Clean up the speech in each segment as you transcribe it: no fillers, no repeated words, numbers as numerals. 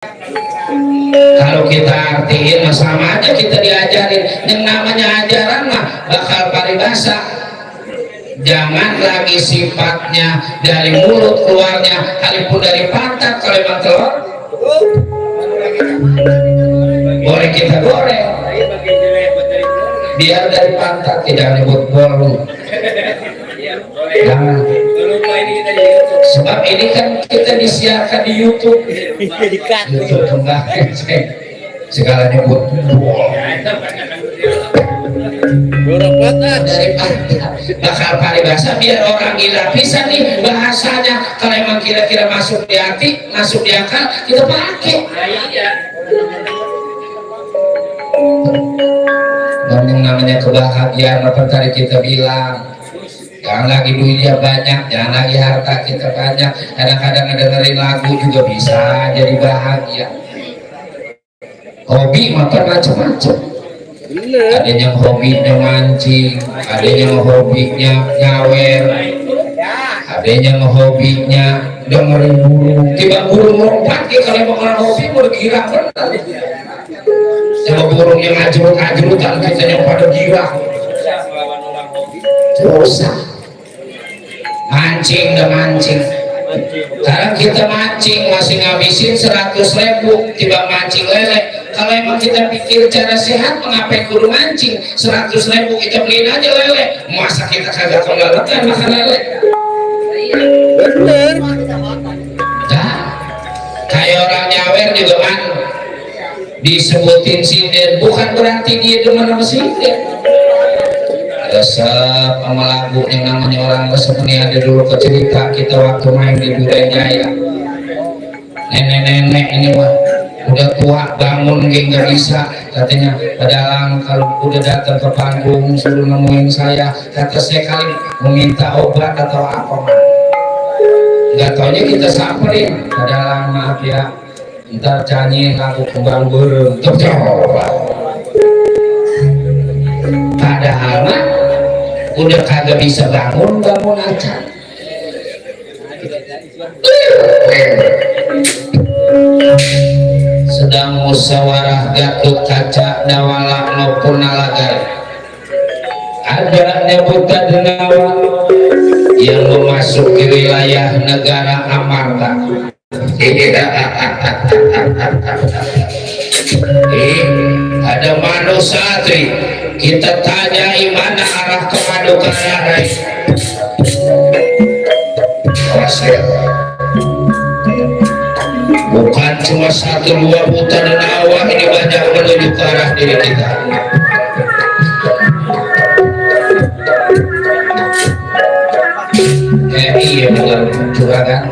Kalau kita artiin sama aja kita diajarin. Yang namanya ajaran mah bakal paribasa. Jangan lagi sifatnya dari mulut keluarnya, sekalipun dari pantat. Kalau emang telur boleh kita goreng, biar dari pantat tidak nyebut bolu. Jangan. Sebab ini kan kita disiarkan di YouTube. YouTube enggak segala nyebut dari pantat bakal paribasa, biar orang gila bisa nih bahasanya. Kalau emang kira-kira masuk di hati, masuk di akal, kita pakai. Dan yang namanya kebahagiaan apa tadi kita bilang, jangan lagi duitnya banyak, jangan lagi harta kita banyak. Kadang-kadang dengerin lagu juga bisa jadi bahagia. Hobi makan macam-macam. Ada yang hobinya mancing, ada yang hobinya nyawer, ada yang hobinya dengerin burung. Tiba burung lompat, kalau orang hobi bergila benar. Coba burung yang ajrut-ajrutan kita yang pada gila. Dosa. Mancing dan mancing. Sekarang kita mancing masih ngabisin 100.000, tiba mancing lele. Kalau emang kita pikir cara sehat, mengapa kudu mancing 100.000, kita beliin aja lele. Masa kita kagak keleletan makan lele? Bener. Nah, kayak orang nyawer juga kan disebutin sinden, bukan berarti dia demen sama sinden. Resep sama lagu yang namanya orang resep ini ada dulu ke cerita kita waktu main di Duren Jaya. Nenek-nenek ini mah udah tua, bangun nggak bisa, katanya padahal kalau udah datang ke panggung suruh nemuin saya, kata saya kali meminta obat atau apa mah nggak taunya kita samperin, padahal maaf ya ntar canyi lagu kembang burung coba, padahal mah udah kagak bisa bangun aja. Sedang musyawarah Gatot Kaca Dawala maupun Nalaga, ada nyebutan denawa yang memasuki wilayah negara Amarta. Ada Manusatri, kita tanyai mana arah ke Madukarai. Bukan cuma 1-2 buta dan awak, ini banyak menuju ke arah diri kita. Iya benar curagan,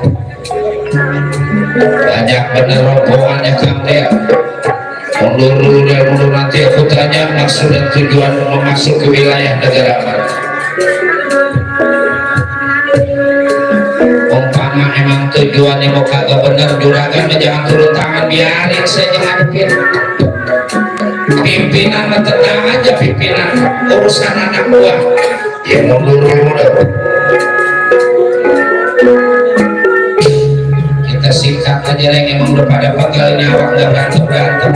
banyak benar rombongannya Kang Dea. Mundur nanti aku tanya maksud dan tujuan masuk ke wilayah negara mana. Umpama emang tujuannya mau kagak bener juragan, jangan turun tangan, biarin saya ngadepin. Pimpinan tenang aja, pimpinan urusan anak buah ya mundur. Kita singkat aja yang emang udah pada pegel ini awak gak berantem.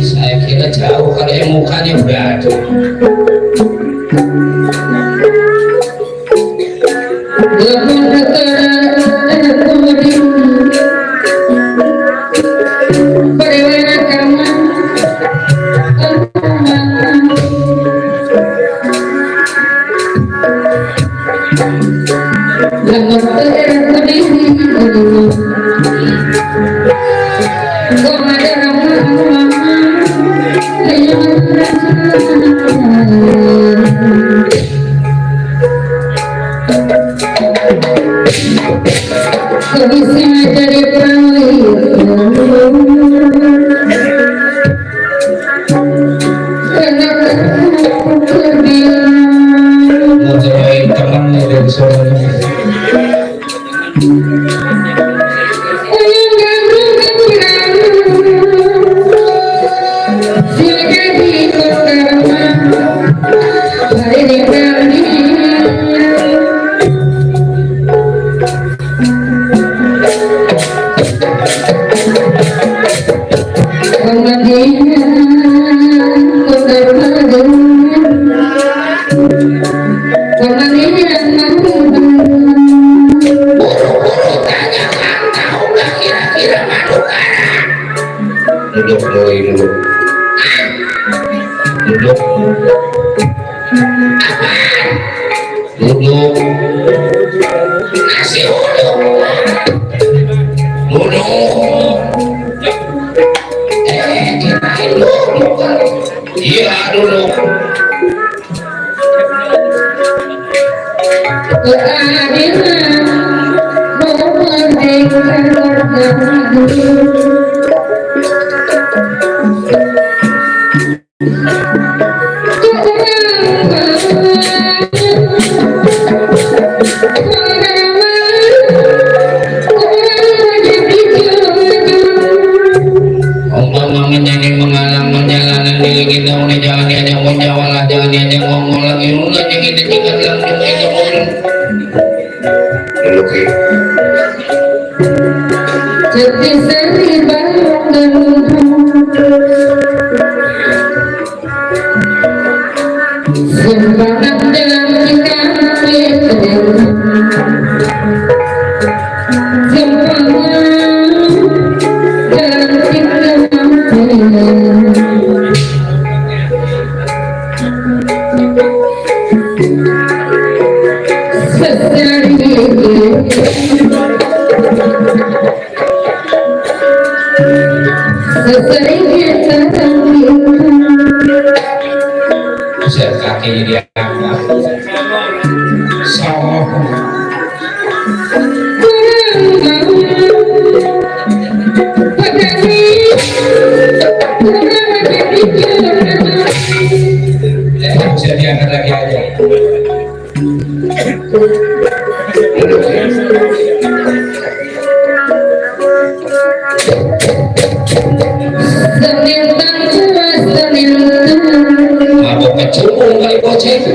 Saya kira jauh kali mukanya udah ada. Bisa jadi perawi Duduk doi dulu. Duduk. Duduk. Nasi uduk. Duduk. Kirain duduk. Iya duduk. Kaki dia bisa diangkat lagi aja. Mabok kecubung kali bocah itu.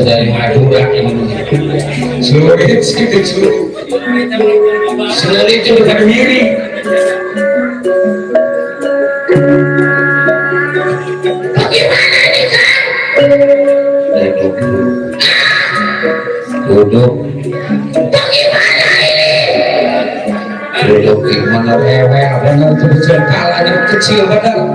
Dari Madura ini sulit sedikit sulit itu bukan miring. Bagaimana ini kan? Duduk. Bagaimana ini? Duduk gimana rewel benar tuh kalanya kecil benar.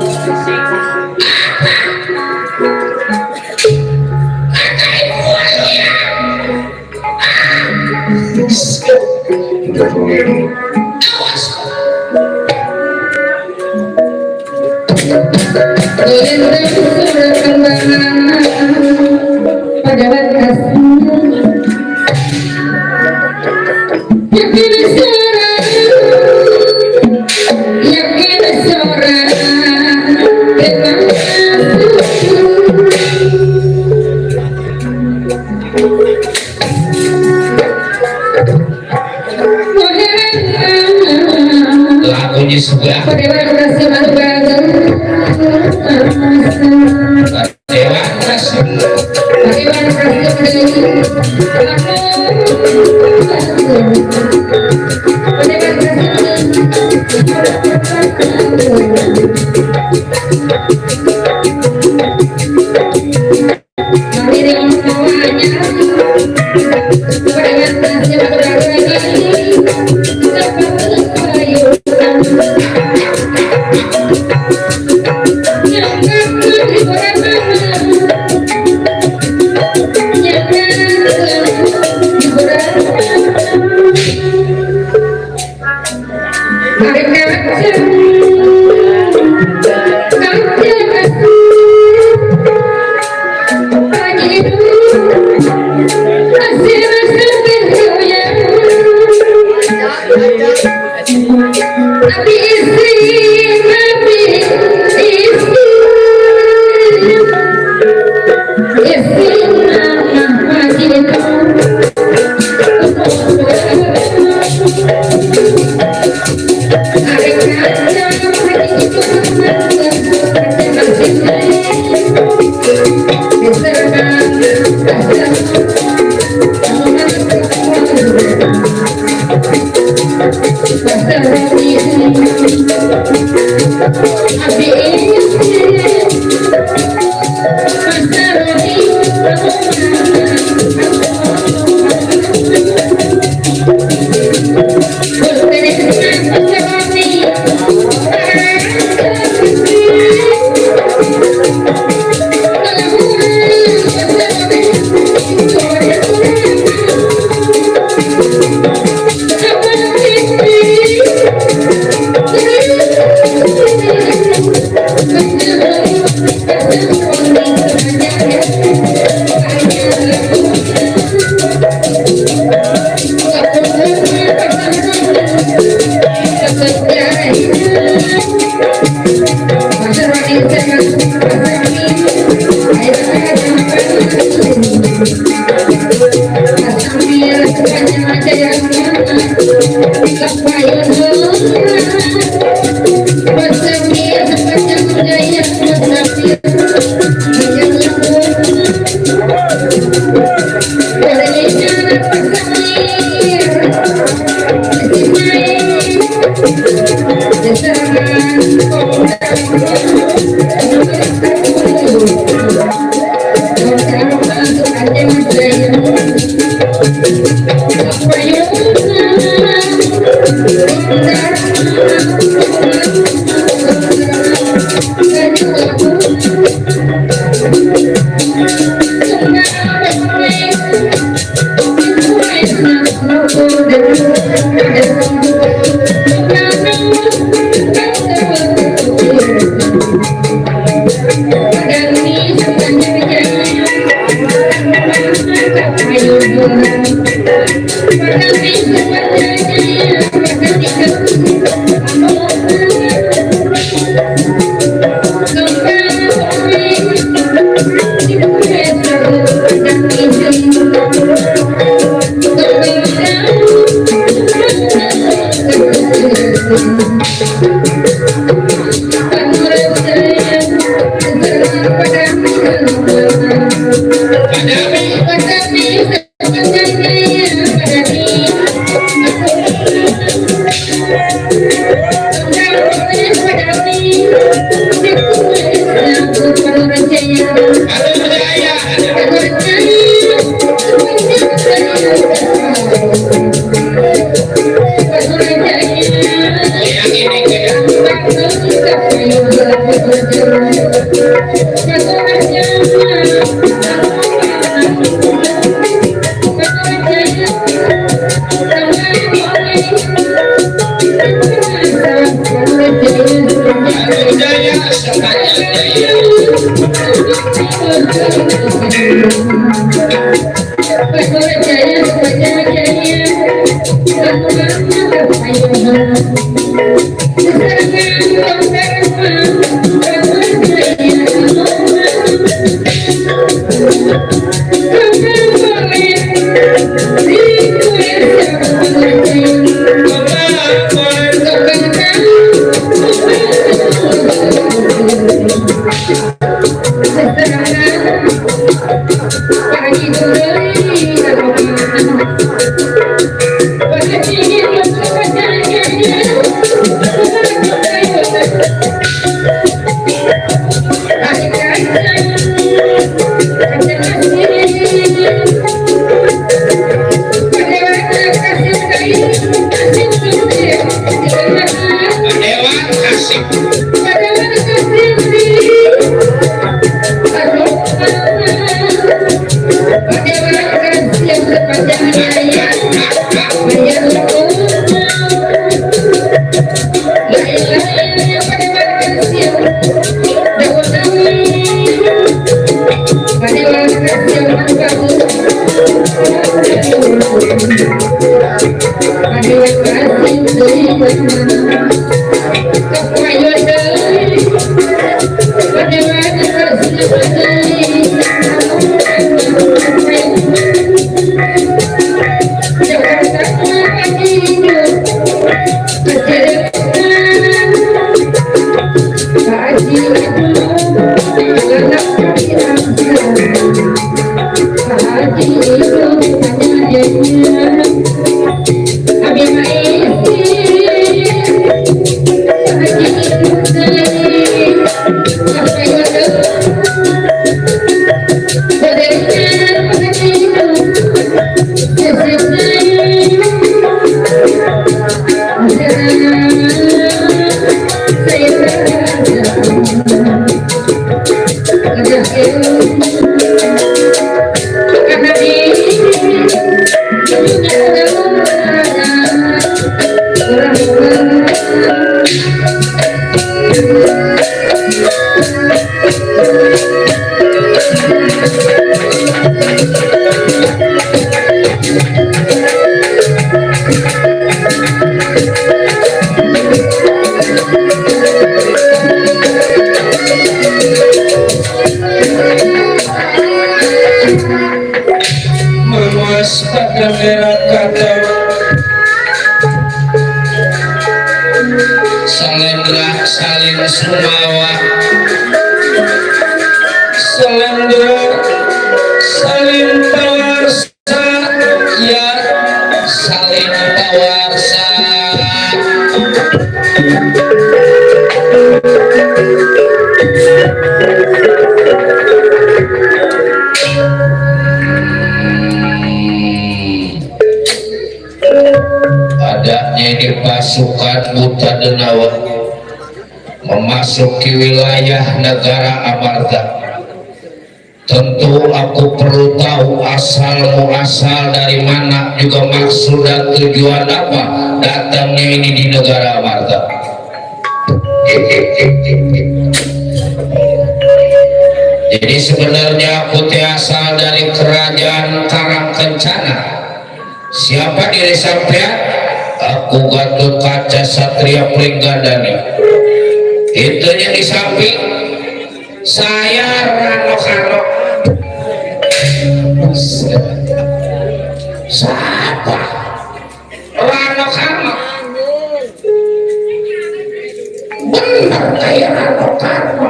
Lagunya sebelah Salendra salin sumawa salendra salin pawarsa ya salin pawarsa adanya di pasukan Buta Denawa memasuki wilayah negara Amarta. Tentu aku perlu tahu asal muasal dari mana, juga maksud dan tujuan apa datangnya ini di negara Amarta. Jadi sebenarnya aku asal dari kerajaan Karangkencana. Siapa diri sampean? Aku Gatot Kaca Satria Pringgandani. Itunya di samping saya Rano Karno. Siapa? Rano Karno. Benar kayak Rano Karno.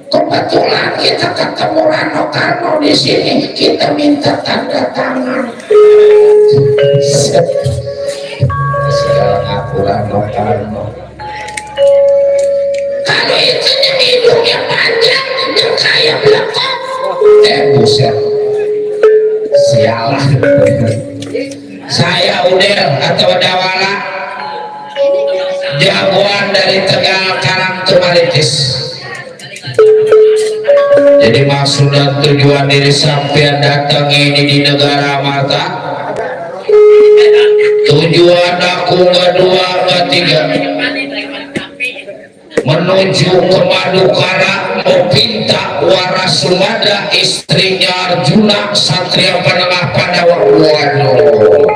Kebetulan kita ketemu Rano Karno di sini, kita minta tanda tangan. Sekarang aku Rano Karno. Kalau itu yang hidungnya panjang, yang kayak belakang. Buset. Sialan. Saya Udel atau Dawala, jagoan dari Tegal Karang Tumaritis. Jadi maksud dan tujuan diri sampean datang ini di negara Amarta, tujuan aku nggak dua nggak tiga, menuju ke Madukara meminta Warasumada istrinya Arjuna Satria Panengah Pandawa. Waduh,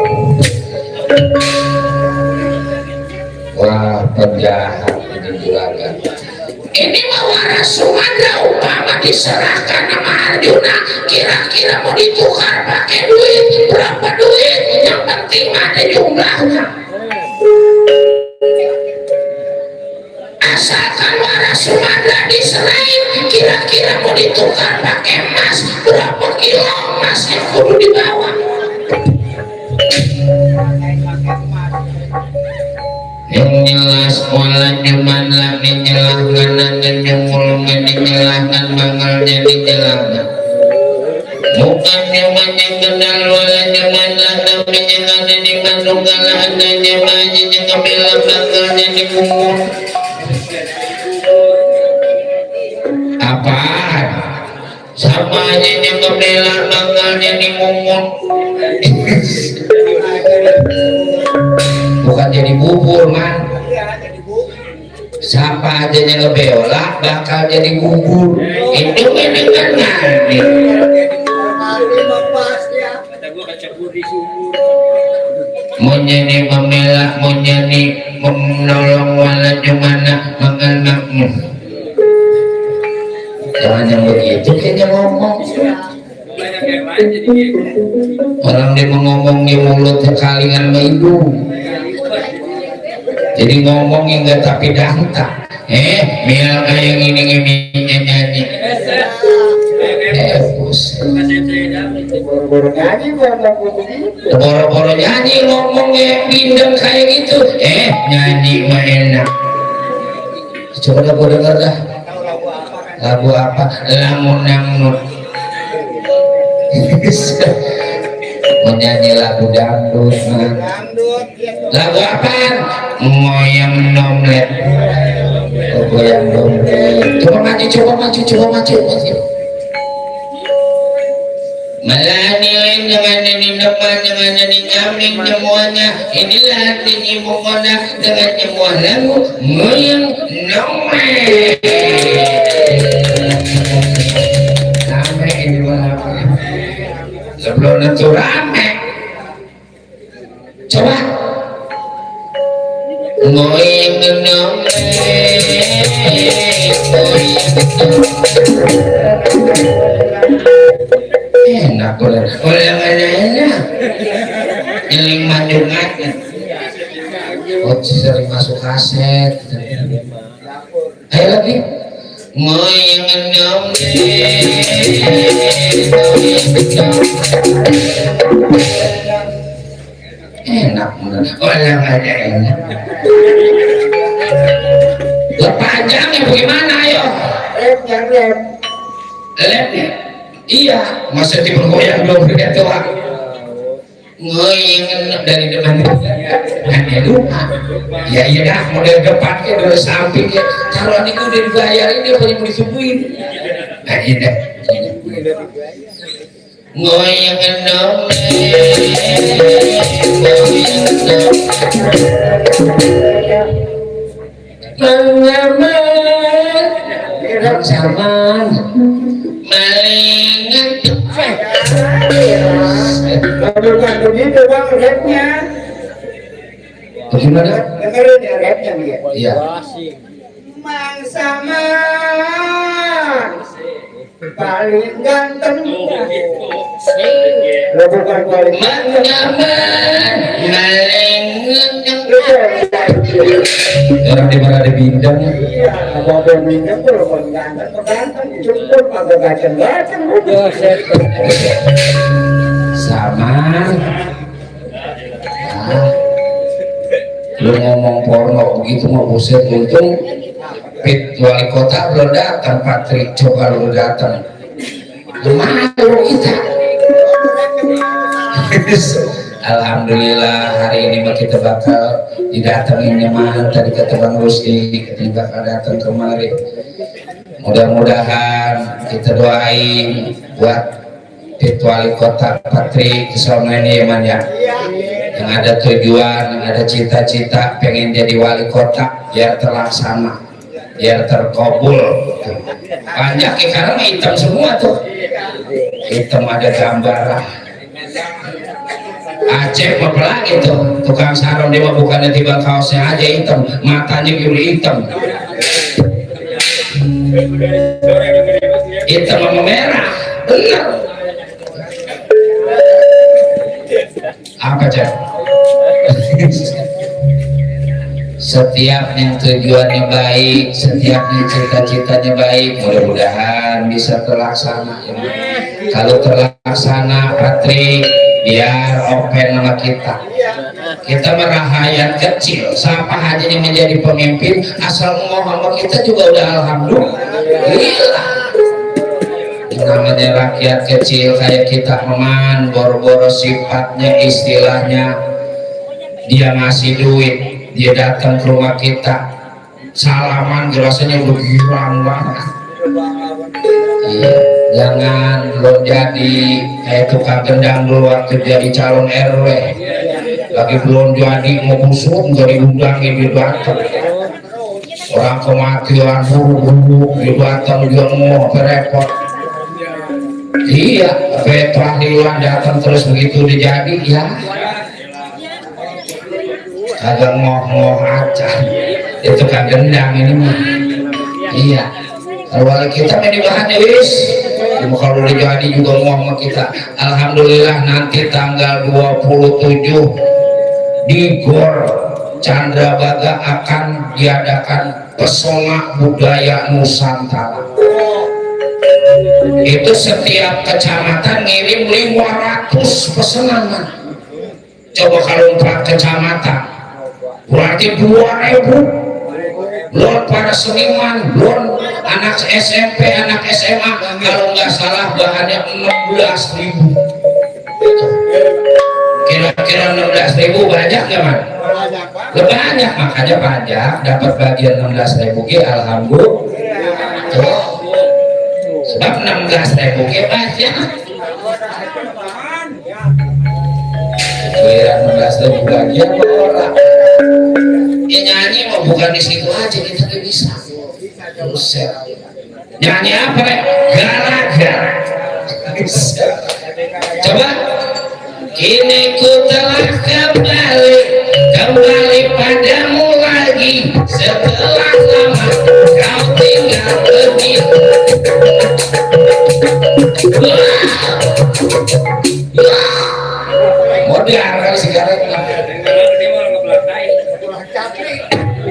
wah penjahat ini juragan. Ini mah Warasumada umpama diserahkan sama Arjuna, kira-kira mau ditukar pakai duit berapa duit? Yang penting ada jumlahnya. Asalkan Warasumada diserahin, kira-kira mau ditukar pakai emas berapa kilo emas yang kudu dibawa? Yang jelas wala nyaman lah dinyelahkan dan nyemul dinyelahkan bakal jadi nyelahkan. Bukan nyaman yang kenal wala nyaman lah tapi yang ada di Manunggalah ada nyaman yang kebela bakal jadi kumur. Apaan? Sama aja yang kebela bakal jadi kumur. Bukan jadi bubur man. Siapa aja yang ngebela bakal jadi bubur. Itu dengan nanti. Mau jadi membela, mau jadi menolong wala jumana mengenakmu. Jangan yang begitu kayaknya ngomong. Orang dia ngomong di mulut kekalingan hidung. Jadi ngomong enggak tapi dangta. Biar kayak gini nyanyi. Boro-boro nyanyi ngomongnya bindeng kayak gitu. Nyanyi mah enak. Coba dah gua denger dah. Lagu apa? Lamun Nangmut. Menyanyi lagu dangdut. Lagu apaan? Ngoyang nomlet. Goyang nomlet. Coba maju. Malani dengan ini depan dengan ini nyamin semuanya. Inilah artinya mukona dengan semua lagu moyang nomor. Rame ini malam. Sebelum itu rame. Coba. Moyang nomor. Enak boleh enak yang manjungan oh sering masuk kaset ayo lagi moyang enom enak bener orang ada enak panjangnya bagaimana ayo lep ya iya masa dipergoyang dong beda tua ngoyang dari depan hanya lupa ya iya dah model depannya dari sampingnya kalau ini udah dibayarin dia paling mau disubuhin nah iya dah ngoyang dong mengaman zaman malingan bukan begitu bang rapnya bagaimana? dengerin ya rapnya dia iya mangsama paling ganteng lo bukan paling ganteng orang di mana ada bintangnya iya kalau ada bintang tuh paling ganteng cukup agak gaceng-gaceng sama lu ngomong porno begitu mau buset untung Pit wali kota belum datang Patrik coba lu datang malu kita Alhamdulillah hari ini kita bakal didatengin nyaman tadi kata Bang Rusdi kita bakal datang kemari mudah-mudahan kita doain buat Pit wali kota Patrik kesana ini ya yang ada tujuan yang ada cita-cita pengen jadi wali kota biar terlaksana biar terkabul banyak karena hitam semua tuh hitam ada gambaran Aceh apa lagi tuh tukang sarung dia bukannya tiba kaosnya aja hitam matanya juga hitam hitam sama merah bener apa cek setiap yang tujuannya baik setiap yang cita-citanya baik mudah-mudahan bisa terlaksana kalau terlaksana Patrik biar open sama kita merahayat kecil siapa aja yang menjadi pemimpin asal mau sama kita juga udah alhamdulillah namanya rakyat kecil kayak kita meman boro-boro sifatnya istilahnya dia ngasih duit dia datang ke rumah kita salaman rasanya udah girang banget iya jangan belum jadi kayak tukang gendang dulu waktu jadi calon RW lagi belum jadi mau busuk nggak diundangin di datang orang kematian buruk-buruk di datang dia mau repot iya tahlilan datang terus begitu dijadi ya agak ngoh-ngoh aja itu kan gendang ini mah iya kalau kita ini bahannya wis kalau dijadi juga ngoh kita alhamdulillah nanti tanggal 27 di Gor Candrabaga akan diadakan pesona budaya Nusantara itu setiap kecamatan ngirim 500 pesanan coba kalau 4 kecamatan berarti 2.000 belum para seniman belum anak SMP anak SMA kalau nggak salah bahannya 16.000 kira-kira 16.000 banyak nggak man? banyak makanya pajak dapat bagian 16.000 alhamdulillah sebab 16.000 banyak giliran merasa bagian orang ya nyanyi mau bukan di situ aja kita gak bisa. Buset. Nyanyi apa ya? Gara-gara. Coba. Kini ku telah kembali padamu lagi setelah lama kau tinggal pergi. Modern kali sekarang.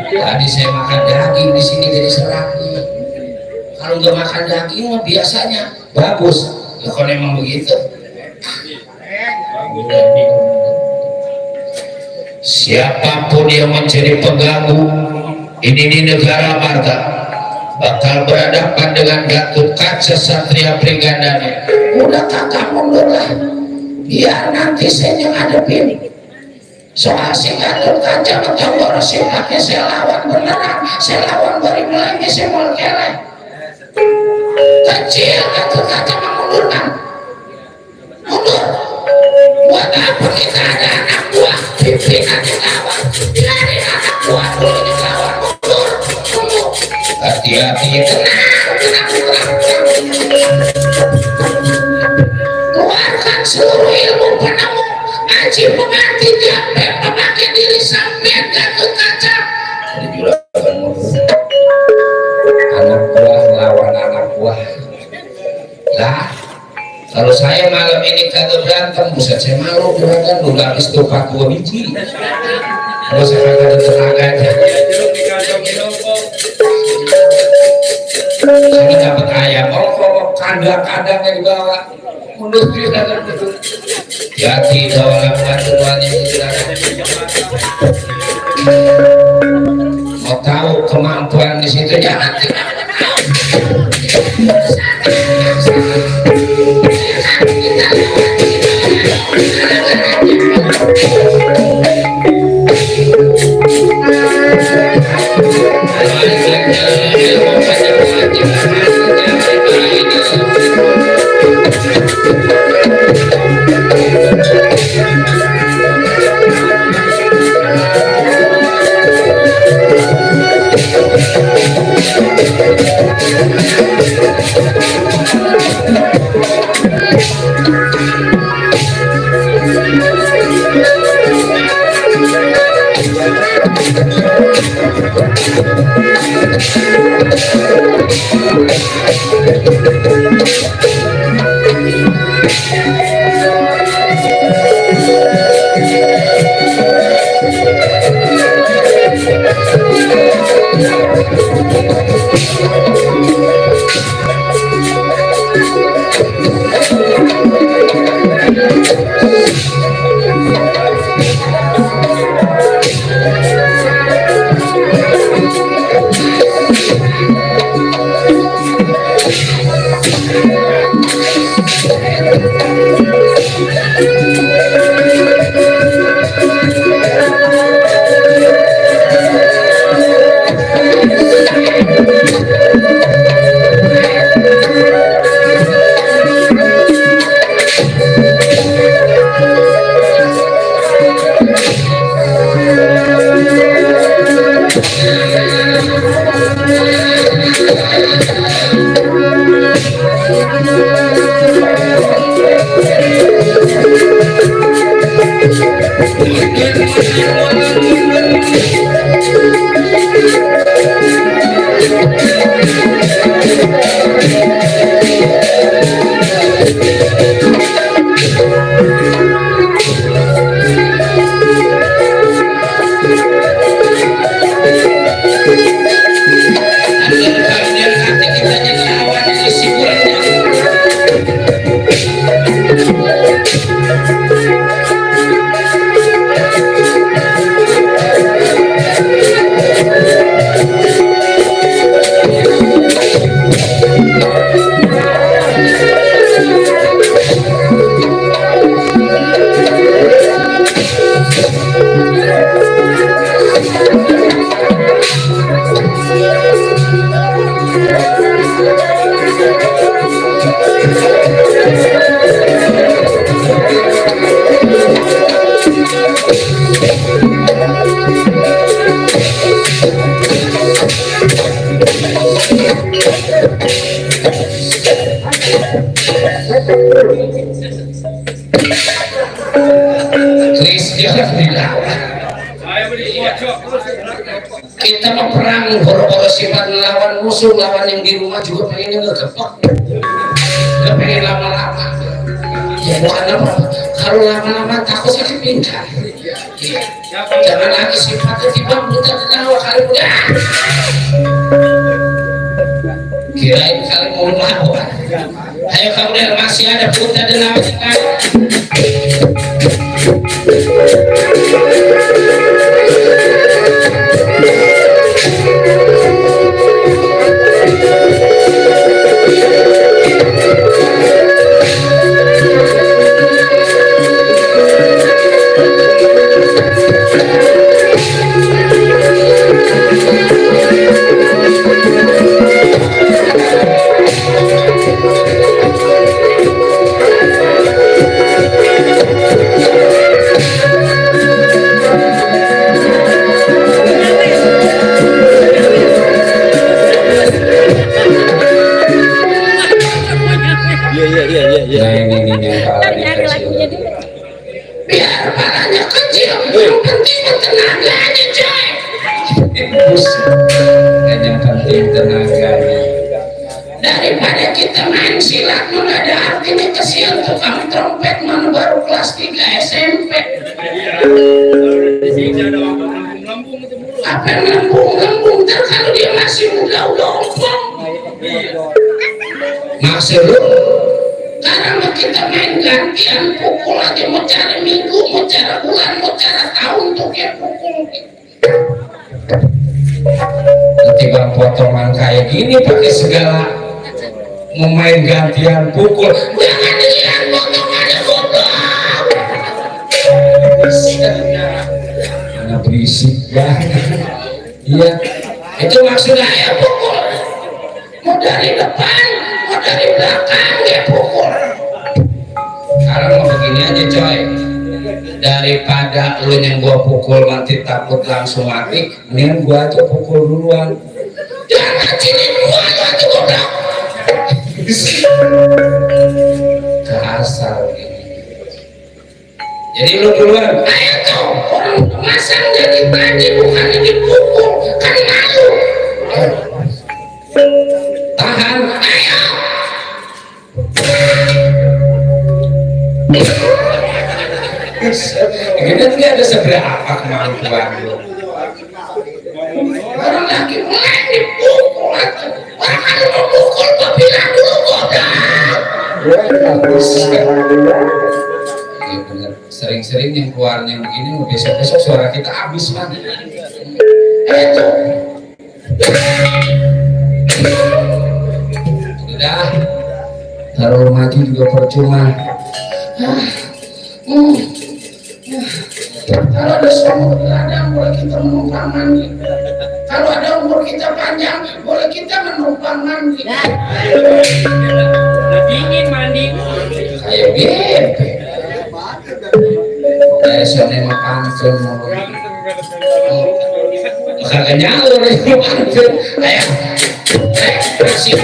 Tadi saya makan daging di sini jadi serangnya. Kalau nggak makan daging mah biasanya bagus. Ya kalau emang begitu. Siapapun yang menjadi pengganggu ini di negara Marta bakal berhadapan dengan Gatot Kaca Satria Brigandanya. Udah kakak mundur lah, biar nanti saya yang hadapin. Soal si Gatot Kaca bertambah sifatnya saya lawan beneran, saya lawan beri lagi saya mau kelek. Kecil Gatot Kaca mengundurkan, mundur. Buat apa kita ada anak buah pimpinan yang lawan, dari anak buah dulu yang lawan, mundur. Hati-hati, tenang. Keluarkan seluruh ilmu penemu, aji pengantin jamret memakai diri sampean Gatot Kaca. Jadi juragan mundur. Anak buah lawan anak buah. Lah. Kalau saya malam ini kagak berantem, buset saya malu juragan, udah habis tuh 42 biji. Kalau saya kagak ada tenaganya. Saya dapat ayam, kok kandang-kandangnya dibawa. Mundur juragan mundur. Hati dalam bantuannya juragan. Mau tahu kemampuan di situ jangan tidak. orang horo-horo sifat melawan musuh, lawan yang di rumah juga pengen ngegepok, gak pengen lama-lama. Ya bukan apa, kalau lama-lama takut sakit pinggang. Jangan lagi sifatnya tiba mudah tahu kali mudah. Kirain kali mau melawan. Ayo kamu lihat masih ada putar dan lawan kan. Biar parahnya kecil, yang penting tenaganya coy. Yang penting tenaganya. Daripada kita main silat nggak ada artinya kesian tukang trompet mana baru kelas 3 SMP. Apa yang lambung kalau dia masih muda udah ompong. Maksud lu? Karena kita main gantian pukul aja, mau cara minggu, mau cara bulan, mau cara tahun tuh kayak pukul. Ketimbang potongan kayak gini pakai segala mau main gantian pukul, jangan dilihat potongannya goblok. Mana berisik banget. Iya, itu maksudnya ya pukul. Mau dari depan, mau dari belakang ya pukul. Sekarang mau begini aja coy, daripada lu yang gua pukul nanti takut langsung mati, mendingan gua aja pukul duluan. Jangan sini gua aja goblok. Kasar gini. Jadi lu duluan. Ayo tuh, orang masang dari tadi bukannya dipukul, kan malu. Tahan, ayo. Kita tidak ada seberapa kemampuan lu. Orang lagi main dipukul, orang kalau mau pukul gua bilang dulu goblok. Iya bener, sering-sering yang keluarnya begini, besok-besok suara kita habis man. Itu udah taruh mati juga percuma. Kalau ada sumur ladang boleh kita menumpang mandi. Kalau ada umur kita panjang boleh kita menumpang mandi. Dingin mandi. Kayak bebek. Kayak sana makan semua. Kagak nyaur itu makan. Kayak masih.